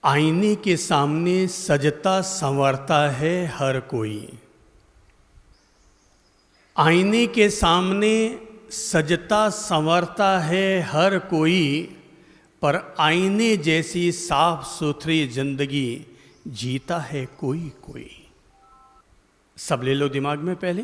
आईने के सामने सजता संवरता है हर कोई। आईने के सामने सजता संवरता है हर कोई, पर आईने जैसी साफ सुथरी जिंदगी जीता है कोई कोई। सब ले लो दिमाग में पहले।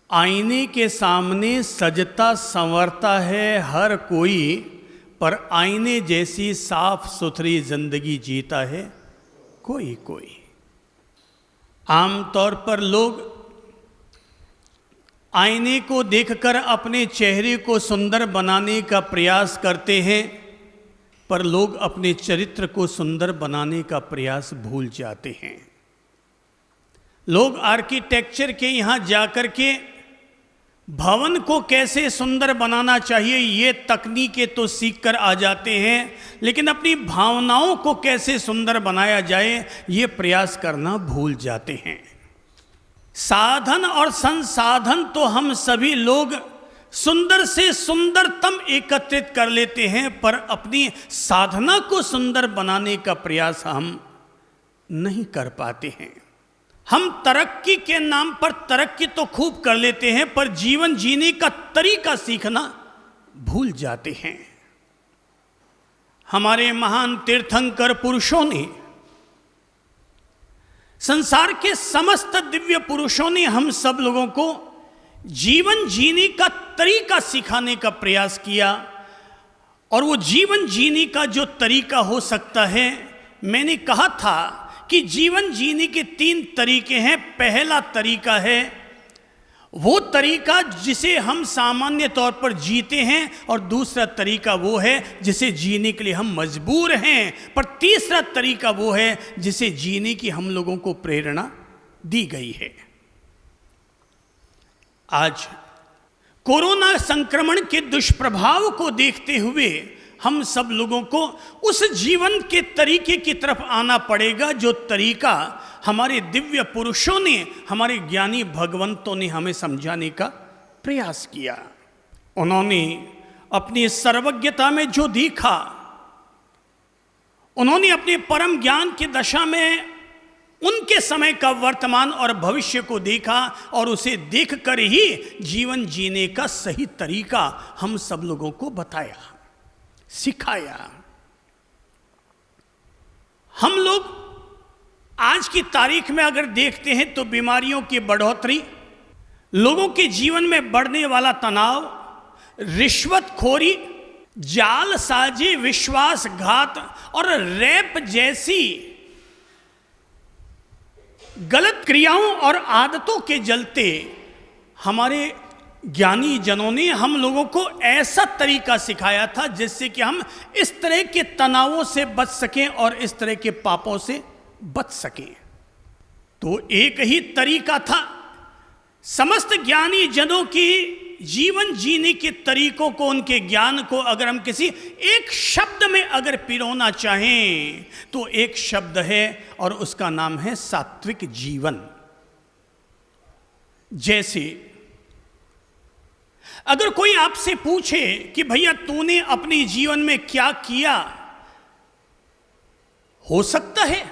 आईने के सामने सजता संवरता है हर कोई, पर आईने जैसी साफ सुथरी जिंदगी जीता है कोई कोई। आमतौर पर लोग आईने को देखकर अपने चेहरे को सुंदर बनाने का प्रयास करते हैं, पर लोग अपने चरित्र को सुंदर बनाने का प्रयास भूल जाते हैं। लोग आर्किटेक्चर के यहाँ जाकर के भवन को कैसे सुंदर बनाना चाहिए ये तकनीकें तो सीख कर आ जाते हैं, लेकिन अपनी भावनाओं को कैसे सुंदर बनाया जाए ये प्रयास करना भूल जाते हैं। साधन और संसाधन तो हम सभी लोग सुंदर से सुंदरतम एकत्रित कर लेते हैं, पर अपनी साधना को सुंदर बनाने का प्रयास हम नहीं कर पाते हैं। हम तरक्की के नाम पर तरक्की तो खूब कर लेते हैं, पर जीवन जीने का तरीका सीखना भूल जाते हैं। हमारे महान तीर्थंकर पुरुषों ने, संसार के समस्त दिव्य पुरुषों ने हम सब लोगों को जीवन जीने का तरीका सिखाने का प्रयास किया। और वो जीवन जीने का जो तरीका हो सकता है, मैंने कहा था कि जीवन जीने के 3 तरीके हैं। पहला तरीका है वो तरीका जिसे हम सामान्य तौर पर जीते हैं, और दूसरा तरीका वो है जिसे जीने के लिए हम मजबूर हैं, पर तीसरा तरीका वो है जिसे जीने की हम लोगों को प्रेरणा दी गई है। आज कोरोना संक्रमण के दुष्प्रभाव को देखते हुए हम सब लोगों को उस जीवन के तरीके की तरफ आना पड़ेगा जो तरीका हमारे दिव्य पुरुषों ने, हमारे ज्ञानी भगवंतों ने हमें समझाने का प्रयास किया। उन्होंने अपनी सर्वज्ञता में जो देखा, उन्होंने अपने परम ज्ञान की दशा में उनके समय का वर्तमान और भविष्य को देखा, और उसे देखकर ही जीवन जीने का सही तरीका हम सब लोगों को बताया, सिखाया। हम लोग आज की तारीख में अगर देखते हैं तो बीमारियों की बढ़ोतरी, लोगों के जीवन में बढ़ने वाला तनाव, रिश्वतखोरी, जालसाजी, विश्वासघात और रैप जैसी गलत क्रियाओं और आदतों के जलते हमारे ज्ञानी जनों ने हम लोगों को ऐसा तरीका सिखाया था जिससे कि हम इस तरह के तनावों से बच सकें और इस तरह के पापों से बच सकें। तो एक ही तरीका था। समस्त ज्ञानी जनों की जीवन जीने के तरीकों को, उनके ज्ञान को अगर हम किसी एक शब्द में अगर पिरोना चाहें तो एक शब्द है, और उसका नाम है सात्विक जीवन। जैसे अगर कोई आपसे पूछे कि भैया तूने अपने जीवन में क्या किया, हो सकता है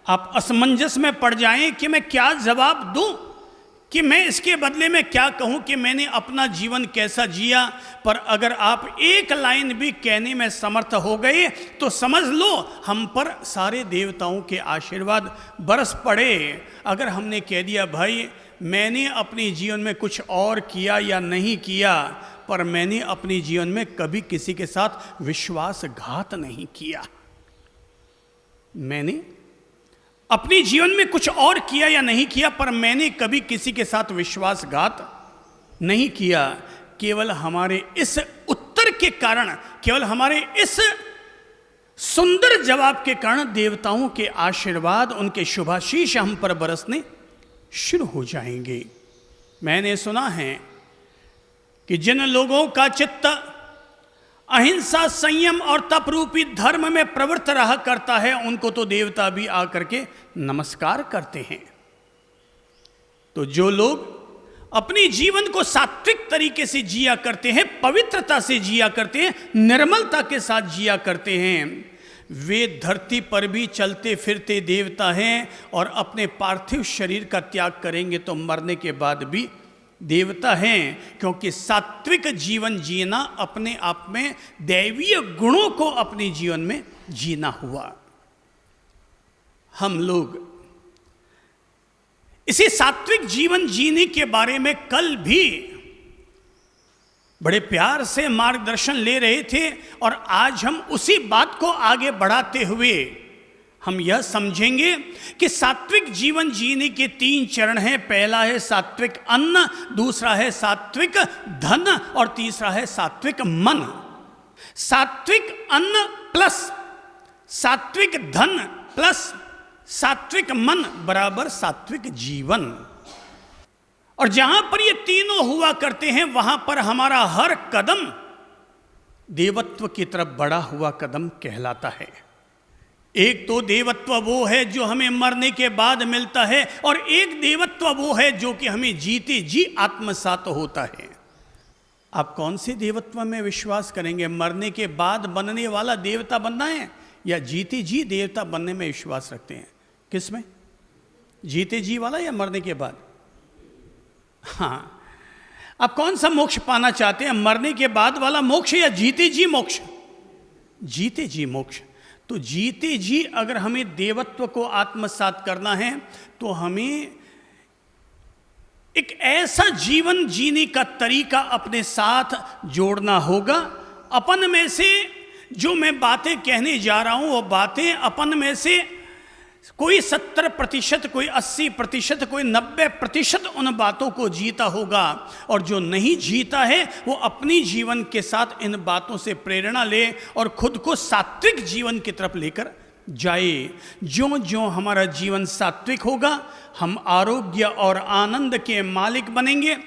आप असमंजस में पड़ जाएं कि मैं क्या जवाब दूं, कि मैं इसके बदले में क्या कहूं कि मैंने अपना जीवन कैसा जिया। पर अगर आप एक लाइन भी कहने में समर्थ हो गए तो समझ लो हम पर सारे देवताओं के आशीर्वाद बरस पड़े। अगर हमने कह दिया भाई मैंने अपने जीवन में कुछ और किया या नहीं किया, पर मैंने अपने जीवन में कभी किसी के साथ विश्वासघात नहीं किया, मैंने अपने जीवन में कुछ और किया या नहीं किया, पर मैंने कभी किसी के साथ विश्वासघात नहीं किया, केवल हमारे इस उत्तर के कारण, केवल हमारे इस सुंदर जवाब के कारण देवताओं के आशीर्वाद, उनके शुभाशीष हम पर बरसने शुरू हो जाएंगे। मैंने सुना है कि जिन लोगों का चित्त अहिंसा, संयम और तप रूपी धर्म में प्रवृत्त रहा करता है, उनको तो देवता भी आकर के नमस्कार करते हैं। तो जो लोग अपने जीवन को सात्विक तरीके से जिया करते हैं, पवित्रता से जिया करते हैं, निर्मलता के साथ जिया करते हैं, वे धरती पर भी चलते फिरते देवता हैं और अपने पार्थिव शरीर का त्याग करेंगे तो मरने के बाद भी देवता हैं, क्योंकि सात्विक जीवन जीना अपने आप में दैवीय गुणों को अपने जीवन में जीना हुआ। हम लोग इसी सात्विक जीवन जीने के बारे में कल भी बड़े प्यार से मार्गदर्शन ले रहे थे, और आज हम उसी बात को आगे बढ़ाते हुए हम यह समझेंगे कि सात्विक जीवन जीने के 3 चरण हैं। पहला है सात्विक अन्न, दूसरा है सात्विक धन और तीसरा है सात्विक मन। सात्विक अन्न प्लस सात्विक धन प्लस सात्विक मन बराबर सात्विक जीवन। और जहां पर ये तीनों हुआ करते हैं वहां पर हमारा हर कदम देवत्व की तरफ बढ़ा हुआ कदम कहलाता है। एक तो देवत्व वो है जो हमें मरने के बाद मिलता है, और एक देवत्व वो है जो कि हमें जीते जी आत्मसात होता है। आप कौन से देवत्व में विश्वास करेंगे? मरने के बाद बनने वाला देवता बनना है या जीते जी देवता बनने में विश्वास रखते हैं? किस में? जीते जी वाला या मरने के बाद? हाँ, आप कौन सा मोक्ष पाना चाहते हैं? मरने के बाद वाला मोक्ष या जीते जी मोक्ष? जीते जी मोक्ष। तो जीते जी अगर हमें देवत्व को आत्मसात करना है तो हमें एक ऐसा जीवन जीने का तरीका अपने साथ जोड़ना होगा। अपन में से जो मैं बातें कहने जा रहा हूं वो बातें अपन में से कोई 70%, कोई 80%, कोई 90% उन बातों को जीता होगा, और जो नहीं जीता है वो अपनी जीवन के साथ इन बातों से प्रेरणा ले और खुद को सात्विक जीवन की तरफ लेकर जाए। ज्यों ज्यों हमारा जीवन सात्विक होगा हम आरोग्य और आनंद के मालिक बनेंगे,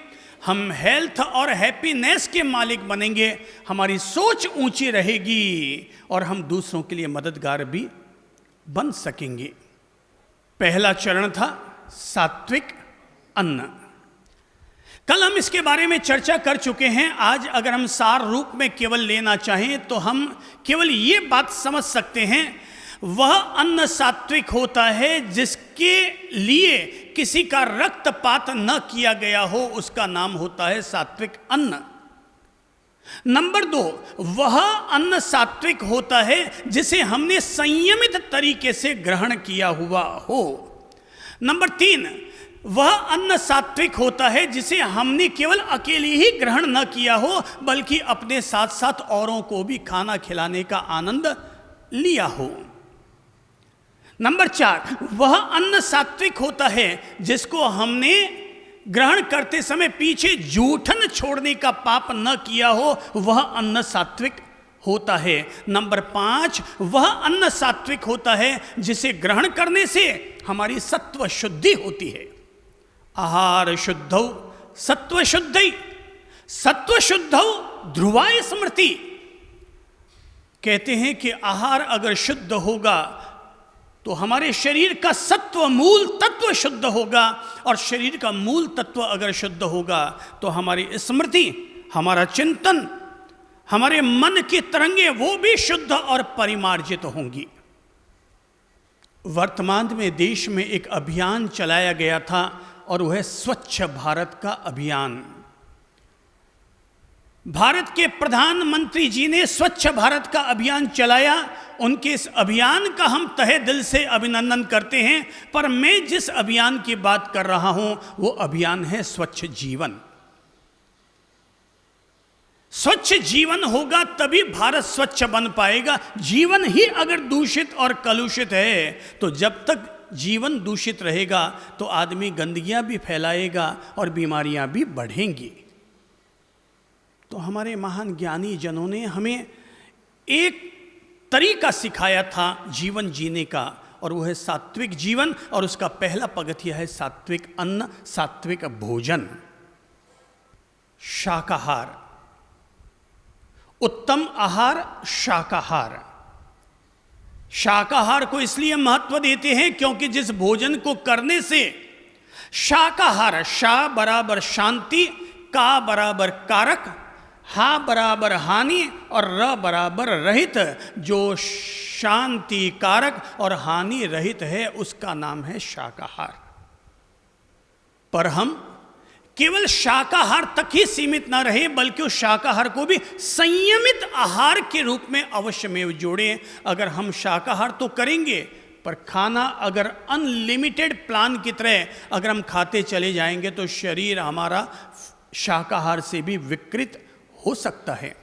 हम हेल्थ और हैप्पीनेस के मालिक बनेंगे, हमारी सोच ऊंची रहेगी और हम दूसरों के लिए मददगार भी बन सकेंगे। पहला चरण था सात्विक अन्न। कल हम इसके बारे में चर्चा कर चुके हैं। आज अगर हम सार रूप में केवल लेना चाहें तो हम केवल ये बात समझ सकते हैं, वह अन्न सात्विक होता है जिसके लिए किसी का रक्तपात न किया गया हो, उसका नाम होता है सात्विक अन्न। नंबर 2, वह अन्न सात्विक होता है जिसे हमने संयमित तरीके से ग्रहण किया हुआ हो। नंबर 3, वह अन्न सात्विक होता है जिसे हमने केवल अकेले ही ग्रहण न किया हो बल्कि अपने साथ साथ औरों को भी खाना खिलाने का आनंद लिया हो। नंबर 4, वह अन्न सात्विक होता है जिसको हमने ग्रहण करते समय पीछे जूठन छोड़ने का पाप न किया हो, वह अन्न सात्विक होता है। नंबर 5, वह अन्न सात्विक होता है जिसे ग्रहण करने से हमारी सत्व शुद्धि होती है। आहार शुद्धौ सत्व शुद्धि, सत्व शुद्धौ ध्रुवाय स्मृति। कहते हैं कि आहार अगर शुद्ध होगा तो हमारे शरीर का सत्व मूल तत्व शुद्ध होगा, और शरीर का मूल तत्व अगर शुद्ध होगा तो हमारी स्मृति, हमारा चिंतन, हमारे मन की तरंगे वो भी शुद्ध और परिमार्जित होंगी। वर्तमान में देश में एक अभियान चलाया गया था और वह स्वच्छ भारत का अभियान। भारत के प्रधानमंत्री जी ने स्वच्छ भारत का अभियान चलाया। उनके इस अभियान का हम तहे दिल से अभिनंदन करते हैं, पर मैं जिस अभियान की बात कर रहा हूं वो अभियान है स्वच्छ जीवन। स्वच्छ जीवन होगा तभी भारत स्वच्छ बन पाएगा। जीवन ही अगर दूषित और कलुषित है तो जब तक जीवन दूषित रहेगा तो आदमी गंदगियां भी फैलाएगा और बीमारियां भी बढ़ेंगी। तो हमारे महान ज्ञानी जनों ने हमें एक तरीका सिखाया था जीवन जीने का, और वो है सात्विक जीवन, और उसका पहला पगथिया है सात्विक अन्न, सात्विक भोजन, शाकाहार। उत्तम आहार शाकाहार। शाकाहार को इसलिए महत्व देते हैं क्योंकि जिस भोजन को करने से शाकाहार, शा बराबर शांति, का बराबर कारक, हा बराबर हानि और र बराबर रहित, जो शांति कारक और हानि रहित है, उसका नाम है शाकाहार। पर हम केवल शाकाहार तक ही सीमित न रहे, बल्कि उस शाकाहार को भी संयमित आहार के रूप में अवश्य में जोड़ें। अगर हम शाकाहार तो करेंगे, पर खाना अगर अनलिमिटेड प्लान की तरह अगर हम खाते चले जाएंगे तो शरीर हमारा शाकाहार से भी विकृत हो सकता है।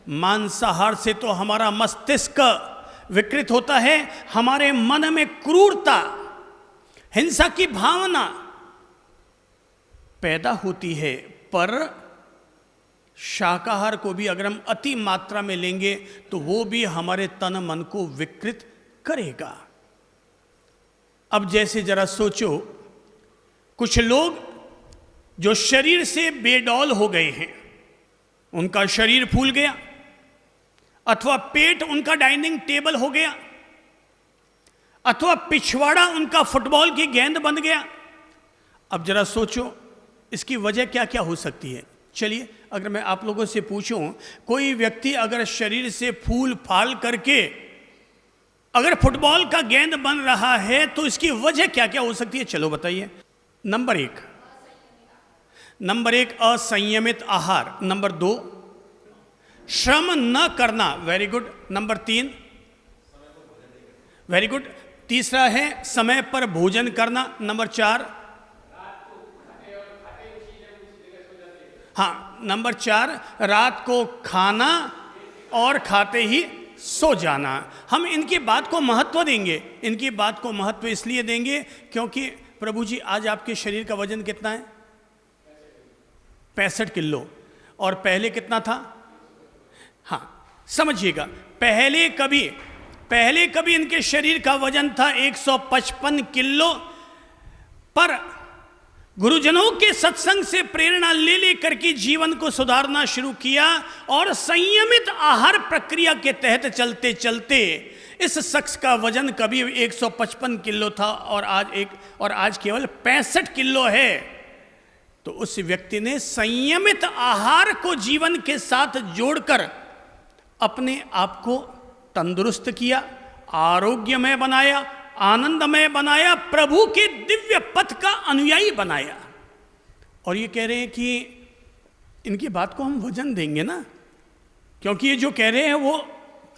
मांसाहार से तो हमारा मस्तिष्क विकृत होता है, हमारे मन में क्रूरता, हिंसा की भावना पैदा होती है। पर शाकाहार को भी अगर हम अति मात्रा में लेंगे तो वो भी हमारे तन मन को विकृत करेगा। अब जैसे जरा सोचो, कुछ लोग जो शरीर से बेडौल हो गए हैं, उनका शरीर फूल गया, अथवा पेट उनका डाइनिंग टेबल हो गया, अथवा पिछवाड़ा उनका फुटबॉल की गेंद बन गया। अब जरा सोचो इसकी वजह क्या क्या हो सकती है। चलिए, अगर मैं आप लोगों से पूछूं, कोई व्यक्ति अगर शरीर से फूल फाल करके अगर फुटबॉल का गेंद बन रहा है तो इसकी वजह क्या क्या हो सकती है, चलो बताइए। नंबर एक असंयमित आहार। नंबर 2 श्रम न करना। Very good. Number 3 very good. तीसरा है समय पर भोजन करना। नंबर 4 नंबर 4 रात को खाना और खाते ही सो जाना। हम इनकी बात को महत्व देंगे। इनकी बात को महत्व इसलिए देंगे क्योंकि प्रभु जी आज आपके शरीर का वजन कितना है? 65 किलो। और पहले कितना था? समझिएगा, पहले कभी इनके शरीर का वजन था 155 किलो। पर गुरुजनों के सत्संग से प्रेरणा ले लेकर के जीवन को सुधारना शुरू किया और संयमित आहार प्रक्रिया के तहत चलते चलते इस शख्स का वजन कभी 155 किलो था और आज केवल 65 किलो है। तो उस व्यक्ति ने संयमित आहार को जीवन के साथ जोड़कर अपने आप को तंदुरुस्त किया, आरोग्यमय बनाया, आनंदमय बनाया, प्रभु के दिव्य पथ का अनुयायी बनाया। और ये कह रहे हैं कि इनकी बात को हम वजन देंगे ना, क्योंकि ये जो कह रहे हैं वो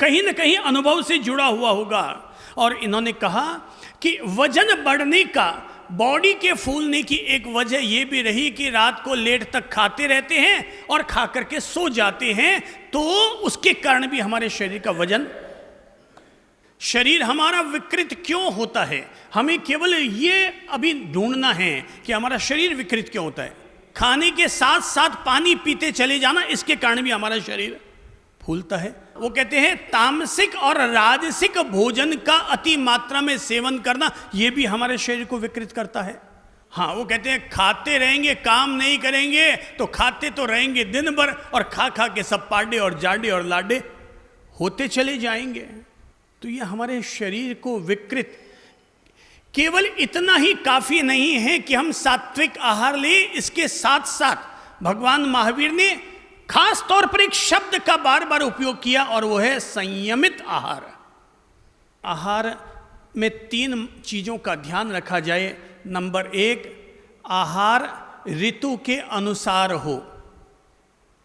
कहीं ना कहीं अनुभव से जुड़ा हुआ होगा। और इन्होंने कहा कि वजन बढ़ने का, बॉडी के फूलने की एक वजह यह भी रही कि रात को लेट तक खाते रहते हैं और खा करके सो जाते हैं, तो उसके कारण भी हमारे शरीर हमारा विकृत क्यों होता है। हमें केवल ये अभी ढूंढना है कि हमारा शरीर विकृत क्यों होता है। खाने के साथ साथ पानी पीते चले जाना, इसके कारण भी हमारा शरीर फूलता है। वो कहते हैं तामसिक और राजसिक भोजन का अति मात्रा में सेवन करना, ये भी हमारे शरीर को विकृत करता है। वो कहते हैं खाते रहेंगे, काम नहीं करेंगे तो खाते तो रहेंगे दिन भर और खा खा के सब पाडे और जाडे और लाडे होते चले जाएंगे। तो ये हमारे शरीर को विकृत, केवल इतना ही काफी नहीं है कि हम सात्विक आहार लें, इसके साथ साथ भगवान महावीर ने खास तौर पर एक शब्द का बार बार उपयोग किया और वो है संयमित आहार। आहार में 3 चीजों का ध्यान रखा जाए। नंबर 1, आहार ऋतु के अनुसार हो।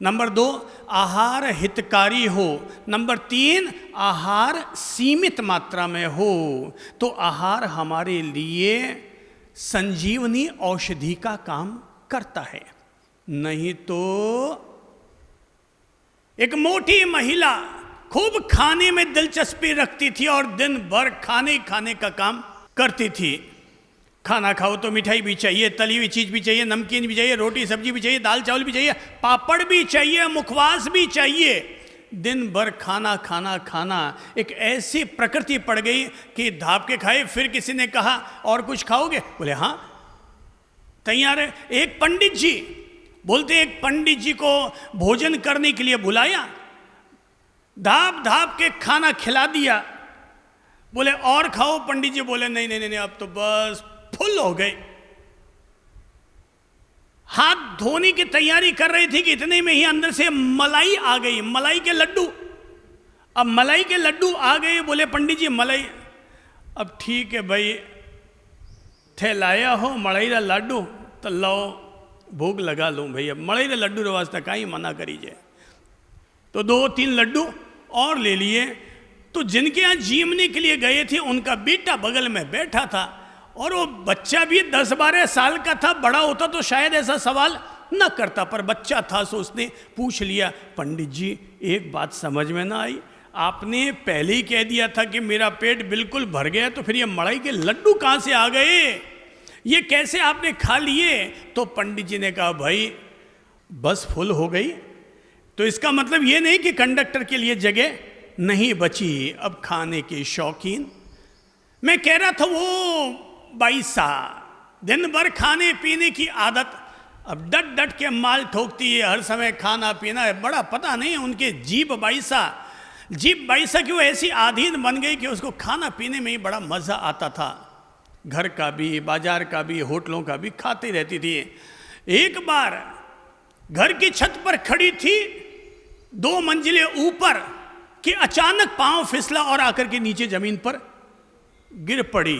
नंबर 2, आहार हितकारी हो। नंबर 3, आहार सीमित मात्रा में हो। तो आहार हमारे लिए संजीवनी औषधि का काम करता है। नहीं तो एक मोटी महिला खूब खाने में दिलचस्पी रखती थी और दिन भर खाने का काम करती थी। खाना खाओ तो मिठाई भी चाहिए, तली हुई चीज भी चाहिए, नमकीन भी चाहिए, रोटी सब्जी भी चाहिए, दाल चावल भी चाहिए, पापड़ भी चाहिए, मुखवास भी चाहिए। दिन भर खाना एक ऐसी प्रकृति पड़ गई कि धाप के खाए। फिर किसी ने कहा और कुछ खाओगे? बोले हाँ तैयार है। एक पंडित जी को भोजन करने के लिए बुलाया, धाप के खाना खिला दिया। बोले और खाओ? पंडित जी बोले नहीं अब तो बस फुल हो गए। हाथ धोने की तैयारी कर रही थी कि इतने में ही अंदर से मलाई आ गई, मलाई के लड्डू। अब मलाई के लड्डू आ गए, बोले पंडित जी मलाई। अब ठीक है भाई, थे लाया हो मलाई रा लाडू तो लो भोग लगा लूँ भाई। अब मलाई रा लड्डू रे वास्ते कहीं मना करी जाए, तो 2-3 लड्डू और ले लिए। तो जिनके यहाँ जीमने के लिए गए थे उनका बेटा बगल में बैठा था, और वो बच्चा भी 10-12 साल का था। बड़ा होता तो शायद ऐसा सवाल न करता, पर बच्चा था सो उसने पूछ लिया, पंडित जी एक बात समझ में ना आई, आपने पहले ही कह दिया था कि मेरा पेट बिल्कुल भर गया, तो फिर ये मलाई के लड्डू कहाँ से आ गए, ये कैसे आपने खा लिए? तो पंडित जी ने कहा भाई बस फुल हो गई, तो इसका मतलब ये नहीं कि कंडक्टर के लिए जगह नहीं बची। अब खाने के शौकीन, मैं कह रहा था वो बाईसा दिन भर खाने पीने की आदत, अब डट डट के माल ठोकती है, हर समय खाना पीना है, बड़ा पता नहीं उनके जीभ बाईसा की वो ऐसी आदीन बन गई कि उसको खाना पीने में ही बड़ा मज़ा आता था। घर का भी, बाजार का भी, होटलों का भी खाती रहती थी। एक बार घर की छत पर खड़ी थी, 2 मंजिले ऊपर, कि अचानक पांव फिसला और आकर के नीचे जमीन पर गिर पड़ी।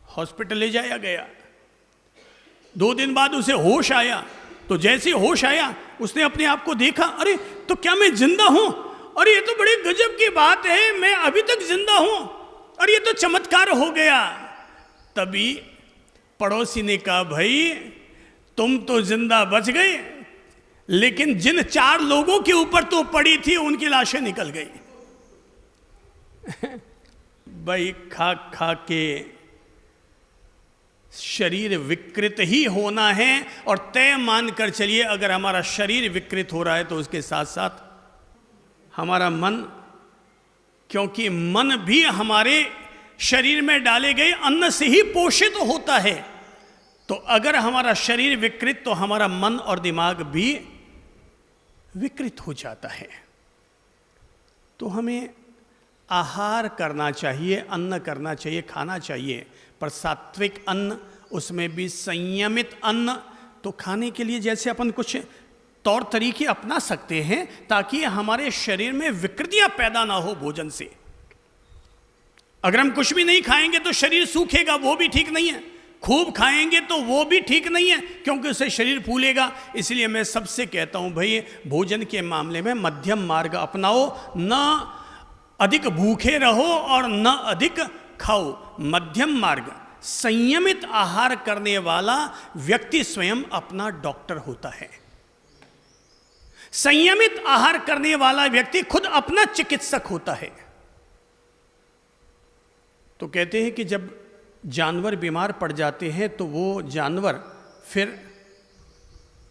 हॉस्पिटल ले जाया गया। 2 दिन बाद उसे होश आया, तो जैसे होश आया उसने अपने आप को देखा, अरे तो क्या मैं जिंदा हूं? अरे ये तो बड़ी गजब की बात है, मैं अभी तक जिंदा हूं, अरे ये तो चमत्कार हो गया। तभी पड़ोसी ने कहा, भाई तुम तो जिंदा बच गए, लेकिन जिन 4 लोगों के ऊपर तो पड़ी थी उनकी लाशें निकल गई। भाई खा खा के शरीर विकृत ही होना है, और तय मान कर चलिए अगर हमारा शरीर विकृत हो रहा है तो उसके साथ साथ हमारा मन, क्योंकि मन भी हमारे शरीर में डाले गए अन्न से ही पोषित होता है। तो अगर हमारा शरीर विकृत तो हमारा मन और दिमाग भी विकृत हो जाता है। तो हमें आहार करना चाहिए, अन्न करना चाहिए, खाना चाहिए, पर सात्विक अन्न, उसमें भी संयमित अन्न। तो खाने के लिए जैसे अपन कुछ तौर तरीके अपना सकते हैं ताकि हमारे शरीर में विकृतियां पैदा ना हो भोजन से। अगर हम कुछ भी नहीं खाएंगे तो शरीर सूखेगा, वो भी ठीक नहीं है। खूब खाएंगे तो वो भी ठीक नहीं है, क्योंकि उससे शरीर फूलेगा। इसलिए मैं सबसे कहता हूं भाई, भोजन के मामले में मध्यम मार्ग अपनाओ, न अधिक भूखे रहो और न अधिक खाओ। मध्यम मार्ग, संयमित आहार करने वाला व्यक्ति स्वयं अपना डॉक्टर होता है। संयमित आहार करने वाला व्यक्ति खुद अपना चिकित्सक होता है। तो कहते हैं कि जब जानवर बीमार पड़ जाते हैं तो वो जानवर फिर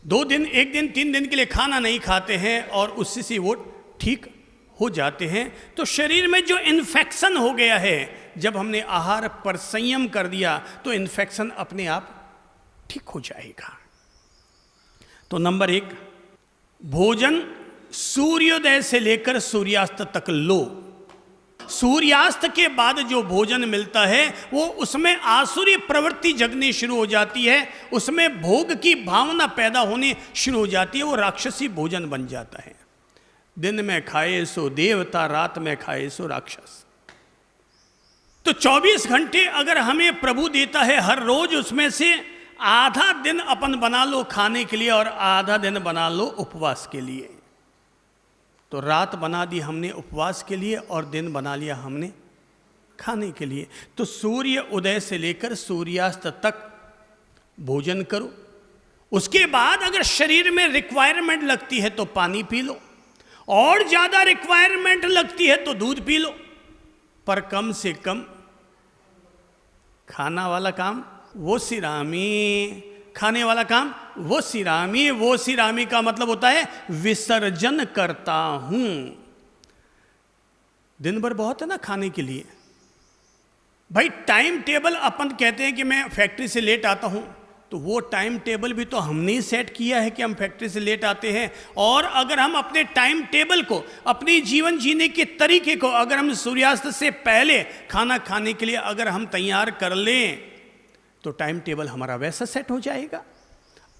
2 दिन, 1 दिन, 3 दिन के लिए खाना नहीं खाते हैं और उससे से वो ठीक हो जाते हैं। तो शरीर में जो इन्फेक्शन हो गया है, जब हमने आहार पर संयम कर दिया तो इन्फेक्शन अपने आप ठीक हो जाएगा। तो नंबर 1, भोजन सूर्योदय से लेकर सूर्यास्त तक लो। सूर्यास्त के बाद जो भोजन मिलता है वो उसमें आसुरी प्रवृत्ति जगनी शुरू हो जाती है, उसमें भोग की भावना पैदा होनी शुरू हो जाती है, वो राक्षसी भोजन बन जाता है। दिन में खाए सो देवता, रात में खाए सो राक्षस। तो 24 घंटे अगर हमें प्रभु देता है हर रोज, उसमें से आधा दिन अपन बना लो खाने के लिए और आधा दिन बना लो उपवास के लिए। तो रात बना दी हमने उपवास के लिए और दिन बना लिया हमने खाने के लिए। तो सूर्य उदय से लेकर सूर्यास्त तक भोजन करो। उसके बाद अगर शरीर में रिक्वायरमेंट लगती है तो पानी पी लो, और ज्यादा रिक्वायरमेंट लगती है तो दूध पी लो, पर कम से कम खाना वाला काम वो सिरामी, खाने वाला काम वो सिरामी। वो सिरामी का मतलब होता है विसर्जन करता हूं। दिन भर बहुत है ना खाने के लिए। भाई टाइम टेबल अपन कहते हैं कि मैं फैक्ट्री से लेट आता हूं, तो वो टाइम टेबल भी तो हमने ही सेट किया है कि हम फैक्ट्री से लेट आते हैं। और अगर हम अपने टाइम टेबल को, अपने जीवन जीने के तरीके को अगर हम सूर्यास्त से पहले खाना खाने के लिए अगर हम तैयार कर लें तो टाइम टेबल हमारा वैसा सेट हो जाएगा।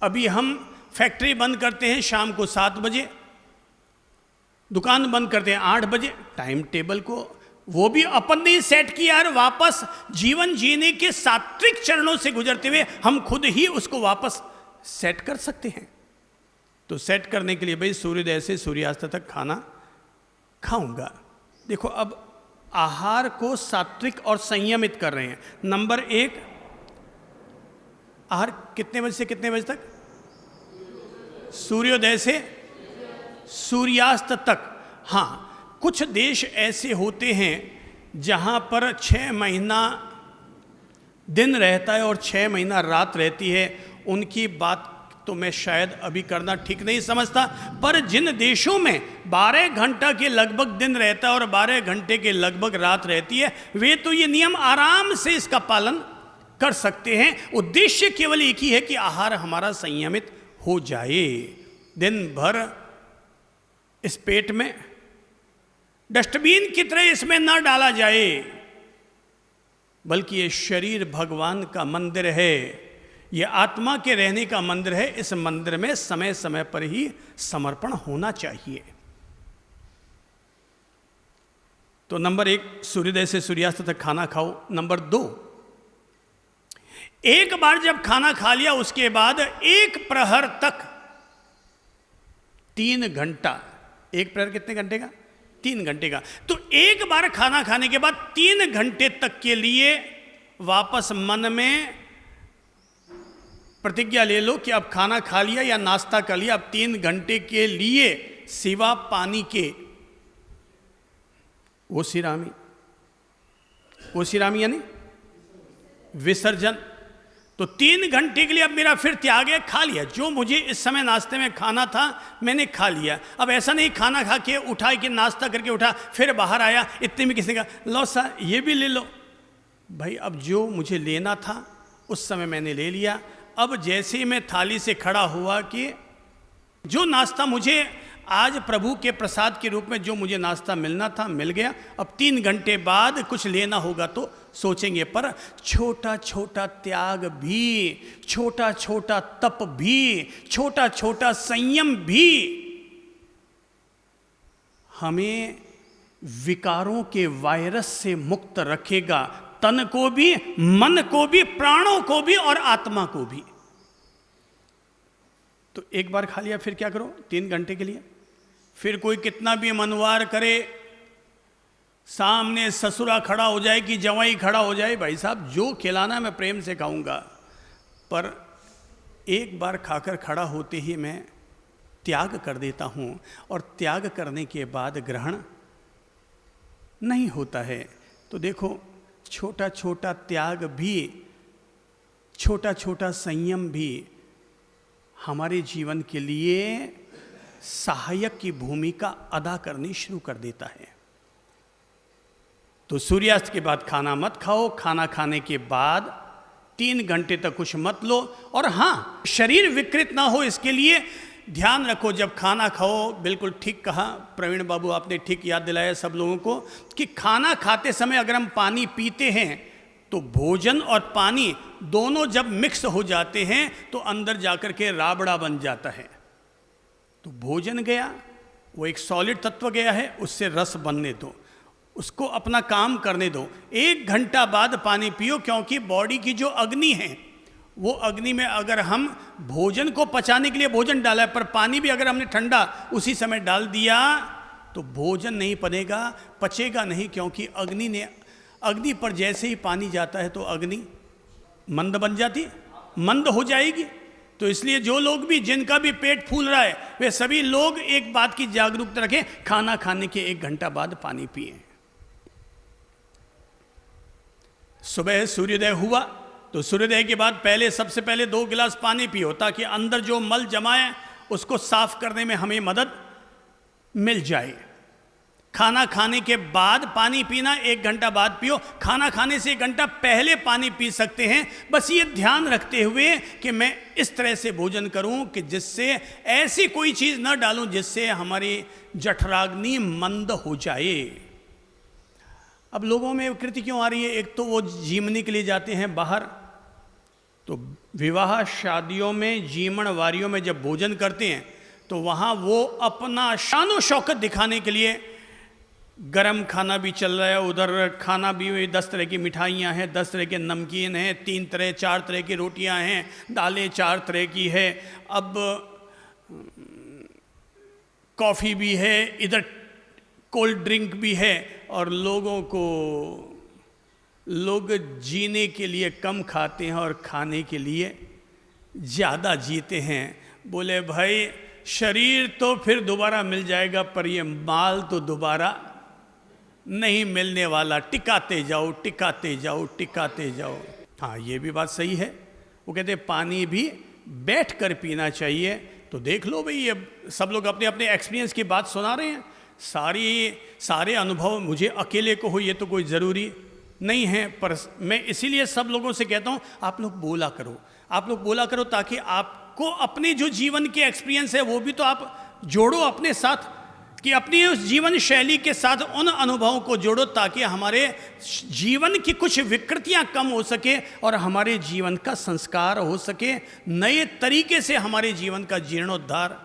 अभी हम फैक्ट्री बंद करते हैं शाम को 7 बजे, दुकान बंद करते हैं 8 बजे, टाइम टेबल को वो भी अपन ने सेट किया यार, वापस जीवन जीने के सात्विक चरणों से गुजरते हुए हम खुद ही उसको वापस सेट कर सकते हैं। तो सेट करने के लिए भाई सूर्योदय से सूर्यास्त तक खाना खाऊंगा। देखो अब आहार को सात्विक और संयमित कर रहे हैं। नंबर 1, आहार कितने बजे से कितने बजे तक? सूर्योदय से सूर्यास्त तक। हाँ, कुछ देश ऐसे होते हैं जहां पर 6 महीना दिन रहता है और 6 महीना रात रहती है। उनकी बात तो मैं शायद अभी करना ठीक नहीं समझता, पर जिन देशों में 12 घंटा के लगभग दिन रहता है और 12 घंटे के लगभग रात रहती है, वे तो ये नियम आराम से इसका पालन कर सकते हैं। उद्देश्य केवल एक ही है कि आहार हमारा संयमित हो जाए। दिन भर इस पेट में डस्टबिन की तरह इसमें न डाला जाए, बल्कि ये शरीर भगवान का मंदिर है, ये आत्मा के रहने का मंदिर है। इस मंदिर में समय समय पर ही समर्पण होना चाहिए। तो नंबर 1, सूर्योदय से सूर्यास्त तक खाना खाओ। नंबर 2, एक बार जब खाना खा लिया उसके बाद 1 प्रहर तक 3 घंटा, 1 प्रहर कितने घंटे का? 3 घंटे का। तो एक बार खाना खाने के बाद 3 घंटे तक के लिए वापस मन में प्रतिज्ञा ले लो कि अब खाना खा लिया या नाश्ता कर लिया, अब 3 घंटे के लिए सिवा पानी के ओसिरामी यानी विसर्जन। तो 3 घंटे के लिए अब मेरा फिर त्याग है, खा लिया जो मुझे इस समय नाश्ते में खाना था मैंने खा लिया। अब ऐसा नहीं खाना खा के उठा के नाश्ता करके उठा फिर बाहर आया, इतने में किसी ने कहा लो सा ये भी ले लो। भाई अब जो मुझे लेना था उस समय मैंने ले लिया। अब जैसे ही मैं थाली से खड़ा हुआ कि जो नाश्ता मुझे आज प्रभु के प्रसाद के रूप में जो मुझे नाश्ता मिलना था मिल गया। अब 3 घंटे बाद कुछ लेना होगा तो सोचेंगे, पर छोटा छोटा त्याग भी, छोटा छोटा तप भी, छोटा छोटा संयम भी हमें विकारों के वायरस से मुक्त रखेगा, तन को भी, मन को भी, प्राणों को भी और आत्मा को भी। तो एक बार खा लिया फिर क्या करो 3 घंटे के लिए। फिर कोई कितना भी मनवार करे, सामने ससुरा खड़ा हो जाए कि जवाई खड़ा हो जाए, भाई साहब जो खिलाना मैं प्रेम से खाऊंगा, पर एक बार खाकर खड़ा होते ही मैं त्याग कर देता हूं और त्याग करने के बाद ग्रहण नहीं होता है। तो देखो छोटा छोटा त्याग भी, छोटा छोटा संयम भी हमारे जीवन के लिए सहायक की भूमिका अदा करनी शुरू कर देता है। तो सूर्यास्त के बाद खाना मत खाओ, खाना खाने के बाद 3 घंटे तक कुछ मत लो। और हाँ, शरीर विकृत ना हो इसके लिए ध्यान रखो जब खाना खाओ। बिल्कुल ठीक कहा प्रवीण बाबू, आपने ठीक याद दिलाया सब लोगों को कि खाना खाते समय अगर हम पानी पीते हैं तो भोजन और पानी दोनों जब मिक्स हो जाते हैं तो अंदर जाकर के राबड़ा बन जाता है। तो भोजन गया, वो एक सॉलिड तत्व गया है, उससे रस बनने दो, उसको अपना काम करने दो। 1 घंटा बाद पानी पियो, क्योंकि बॉडी की जो अग्नि है वो अग्नि में अगर हम भोजन को पचाने के लिए भोजन डाला है, पर पानी भी अगर हमने ठंडा उसी समय डाल दिया तो भोजन नहीं बनेगा, पचेगा नहीं, क्योंकि अग्नि पर जैसे ही पानी जाता है तो अग्नि मंद बन जाती, मंद हो जाएगी। तो इसलिए जो लोग भी, जिनका भी पेट फूल रहा है, वे सभी लोग एक बात की जागरूकता रखें, खाना खाने के 1 घंटा बाद पानी पिएं। सुबह सूर्योदय हुआ तो सूर्योदय के बाद सबसे पहले 2 गिलास पानी पियो, ताकि अंदर जो मल जमा है उसको साफ करने में हमें मदद मिल जाए। खाना खाने के बाद पानी पीना 1 घंटा बाद पियो, खाना खाने से 1 घंटा पहले पानी पी सकते हैं। बस ये ध्यान रखते हुए कि मैं इस तरह से भोजन करूं कि जिससे ऐसी कोई चीज़ न डालूं जिससे हमारी जठराग्नि मंद हो जाए। अब लोगों में विकृति क्यों आ रही है? एक तो वो जीमनी के लिए जाते हैं बाहर, तो विवाह शादियों में जीमण वारियों में जब भोजन करते हैं तो वहाँ वो अपना शानो शौकत दिखाने के लिए गरम खाना भी चल रहा है, उधर खाना भी 10 तरह की मिठाइयाँ हैं, 10 तरह के नमकीन हैं, 3 तरह 4 तरह की रोटियाँ हैं, दालें 4 तरह की है, अब कॉफ़ी भी है, इधर कोल्ड ड्रिंक भी है, और लोग जीने के लिए कम खाते हैं और खाने के लिए ज़्यादा जीते हैं। बोले भाई शरीर तो फिर दोबारा मिल जाएगा, पर ये माल तो दोबारा नहीं मिलने वाला, टिकाते जाओ टिकाते जाओ टिकाते जाओ। हाँ, ये भी बात सही है। वो कहते पानी भी बैठ कर पीना चाहिए। तो देख लो भाई, ये सब लोग अपने अपने एक्सपीरियंस की बात सुना रहे हैं। सारे अनुभव मुझे अकेले को हो ये तो कोई ज़रूरी नहीं है, पर मैं इसीलिए सब लोगों से कहता हूँ आप लोग बोला करो, ताकि आपको अपने जो जीवन के एक्सपीरियंस है वो भी तो आप जोड़ो अपने साथ, कि अपनी उस जीवन शैली के साथ उन अनुभवों को जोड़ो, ताकि हमारे जीवन की कुछ विकृतियां कम हो सके और हमारे जीवन का संस्कार हो सके, नए तरीके से हमारे जीवन का जीर्णोद्धार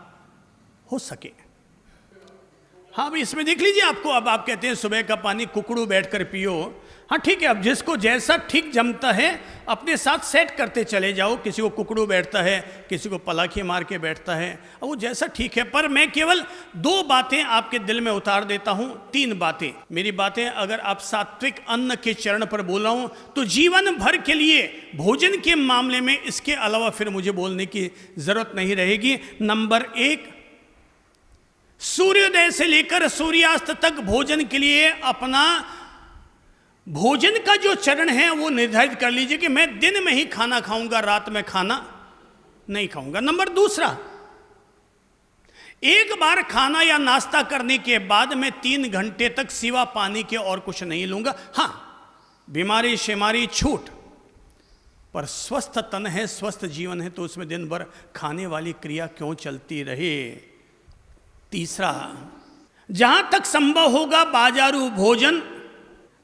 हो सके। हाँ भाई, इसमें देख लीजिए आपको, अब आप कहते हैं सुबह का पानी कुकड़ू बैठकर पियो। हाँ ठीक है, अब जिसको जैसा ठीक जमता है अपने साथ सेट करते चले जाओ। किसी को कुकड़ू बैठता है, किसी को पलाखी मार के बैठता है, अब वो जैसा ठीक है। पर मैं केवल 2 बातें आपके दिल में उतार देता हूँ, 3 बातें। मेरी बातें अगर आप सात्विक अन्न के चरण पर बोल रहा हूँ तो जीवन भर के लिए भोजन के मामले में इसके अलावा फिर मुझे बोलने की जरूरत नहीं रहेगी। नंबर 1, सूर्योदय से लेकर सूर्यास्त तक भोजन के लिए अपना भोजन का जो चरण है वो निर्धारित कर लीजिए कि मैं दिन में ही खाना खाऊंगा, रात में खाना नहीं खाऊंगा। नंबर 2, एक बार खाना या नाश्ता करने के बाद मैं 3 घंटे तक सिवा पानी के और कुछ नहीं लूंगा। हाँ, बीमारी शेमारी छूट, पर स्वस्थ तन है, स्वस्थ जीवन है, तो उसमें दिन भर खाने वाली क्रिया क्यों चलती रहे। 3, जहां तक संभव होगा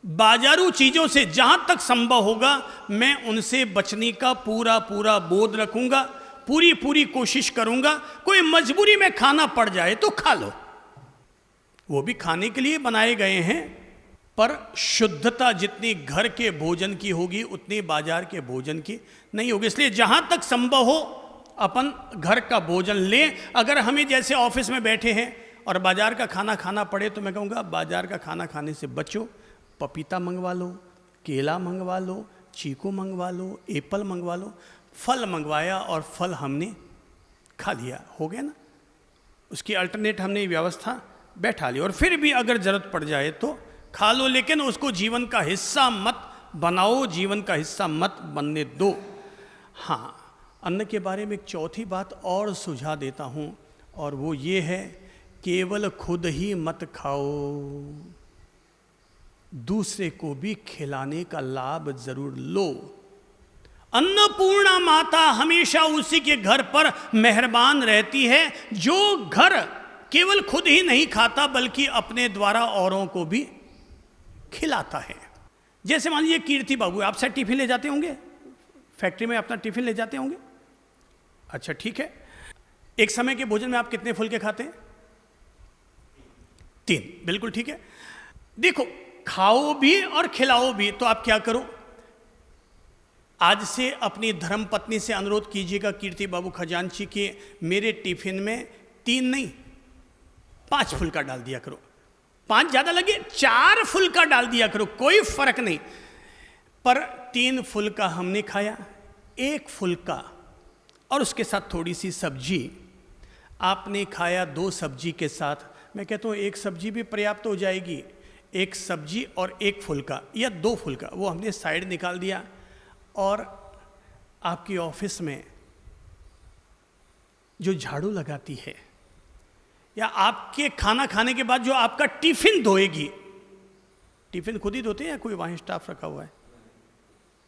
बाजारू चीजों से जहां तक संभव होगा मैं उनसे बचने का पूरा बोध रखूंगा, पूरी कोशिश करूंगा। कोई मजबूरी में खाना पड़ जाए तो खा लो, वो भी खाने के लिए बनाए गए हैं, पर शुद्धता जितनी घर के भोजन की होगी उतनी बाजार के भोजन की नहीं होगी। इसलिए जहां तक संभव हो अपन घर का भोजन लें। अगर हमें जैसे ऑफिस में बैठे हैं और बाजार का खाना खाना पड़े तो मैं कहूँगा बाजार का खाना खाने से बचो। पपीता मंगवा लो, केला मंगवा लो, चीकू मंगवा लो, एप्पल मंगवा लो। फल मंगवाया और फल हमने खा लिया, हो गया ना। उसकी अल्टरनेट हमने व्यवस्था बैठा ली, और फिर भी अगर ज़रूरत पड़ जाए तो खा लो, लेकिन उसको जीवन का हिस्सा मत बनाओ, जीवन का हिस्सा मत बनने दो। हाँ, अन्न के बारे में एक चौथी बात और सुझा देता हूँ, और वो ये है, केवल खुद ही मत खाओ, दूसरे को भी खिलाने का लाभ जरूर लो। अन्नपूर्णा माता हमेशा उसी के घर पर मेहरबान रहती है जो घर केवल खुद ही नहीं खाता बल्कि अपने द्वारा औरों को भी खिलाता है। जैसे मान लीजिए कीर्ति बाबू आप साथ टिफिन ले जाते होंगे, फैक्ट्री में अपना टिफिन ले जाते होंगे। अच्छा ठीक है, एक समय के भोजन में आप कितने फुलके खाते हैं? 3, बिल्कुल ठीक है। देखो, खाओ भी और खिलाओ भी, तो आप क्या करो, आज से अपनी धर्मपत्नी से अनुरोध कीजिएगा कीर्ति बाबू खजांची के मेरे टिफिन में 3 नहीं 5 फुलका डाल दिया करो। 5 ज़्यादा लगे, 4 फुलका डाल दिया करो, कोई फर्क नहीं। पर 3 फुलका हमने खाया, 1 फुलका और उसके साथ थोड़ी सी सब्जी आपने खाया 2 सब्जी के साथ। मैं कहता हूँ 1 सब्जी भी पर्याप्त हो जाएगी। 1 सब्जी और 1 फुलका या 2 फुलका वो हमने साइड निकाल दिया, और आपकी ऑफिस में जो झाड़ू लगाती है या आपके खाना खाने के बाद जो आपका टिफिन धोएगी, टिफिन खुद ही धोते हैं या कोई वहाँ स्टाफ रखा हुआ है?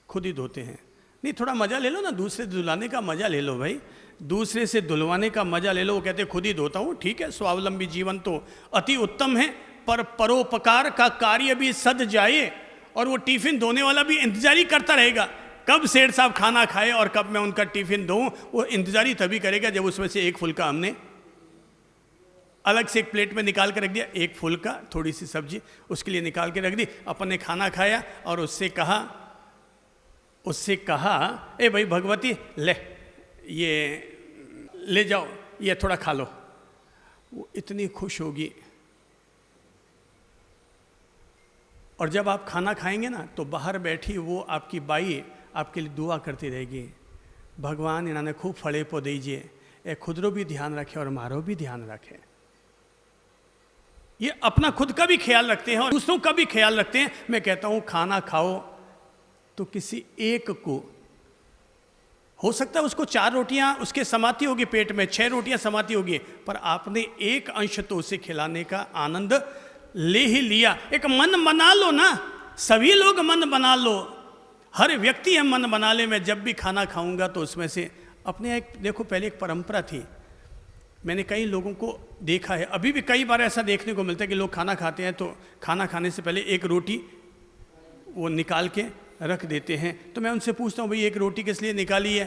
खुद ही धोते हैं। नहीं, थोड़ा मज़ा ले लो ना, दूसरे से धुलाने का मज़ा ले लो भाई, दूसरे से धुलवाने का मज़ा ले लो। वो कहते खुद ही धोता हूँ, ठीक है, स्वावलंबी जीवन तो अति उत्तम है, पर परोपकार का कार्य भी सद जाए, और वो टिफिन धोने वाला भी इंतजारी करता रहेगा कब सेठ साहब खाना खाए और कब मैं उनका टिफिन दूँ। वो इंतजारी तभी करेगा जब उसमें से 1 फुलका हमने अलग से एक प्लेट में निकाल के रख दिया, एक फुल्का थोड़ी सी सब्जी उसके लिए निकाल के रख दी। अपन ने खाना खाया और उससे कहा ए भाई भगवती ले, ये ले जाओ, ये थोड़ा खा लो। वो इतनी खुश होगी। और जब आप खाना खाएंगे ना तो बाहर बैठी वो आपकी बाई आपके लिए दुआ करती रहेगी, भगवान इन्होंने खूब फले पो दीजिए, ए खुदरो भी ध्यान रखे और मारो भी ध्यान रखे। ये अपना खुद का भी ख्याल रखते हैं और दूसरों का भी ख्याल रखते हैं। मैं कहता हूं खाना खाओ तो किसी एक को, हो सकता है उसको 4 रोटियां उसके समाती होगी पेट में, 6 रोटियां समाती होगी, पर आपने एक अंश तो उसे खिलाने का आनंद ले ही लिया। एक मन बना लो ना, सभी लोग मन बना लो, हर व्यक्ति हम मन बना ले, मैं जब भी खाना खाऊंगा तो उसमें से अपने एक, देखो पहले एक परंपरा थी, मैंने कई लोगों को देखा है, अभी भी कई बार ऐसा देखने को मिलता है कि लोग खाना खाते हैं तो खाना खाने से पहले एक रोटी वो निकाल के रख देते हैं। तो मैं उनसे पूछता हूँ भाई एक रोटी किस लिए निकाली है?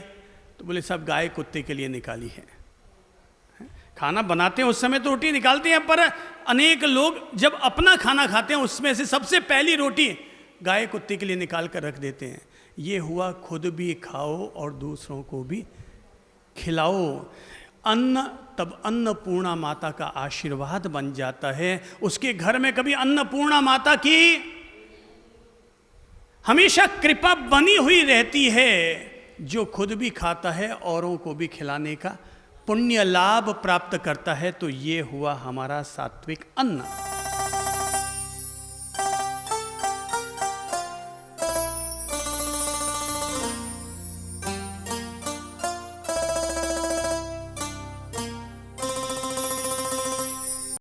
तो बोले सब गाय कुत्ते के लिए निकाली है। खाना बनाते हैं उस समय तो रोटी निकालते हैं, पर अनेक लोग जब अपना खाना खाते हैं उसमें से सबसे पहली रोटी गाय कुत्ते के लिए निकाल कर रख देते हैं। ये हुआ खुद भी खाओ और दूसरों को भी खिलाओ। अन्न तब अन्नपूर्णा माता का आशीर्वाद बन जाता है। उसके घर में कभी अन्नपूर्णा माता की हमेशा कृपा बनी हुई रहती है। जो खुद भी खाता है औरों को भी खिलाने का पुण्य लाभ प्राप्त करता है। तो ये हुआ हमारा सात्विक अन्न।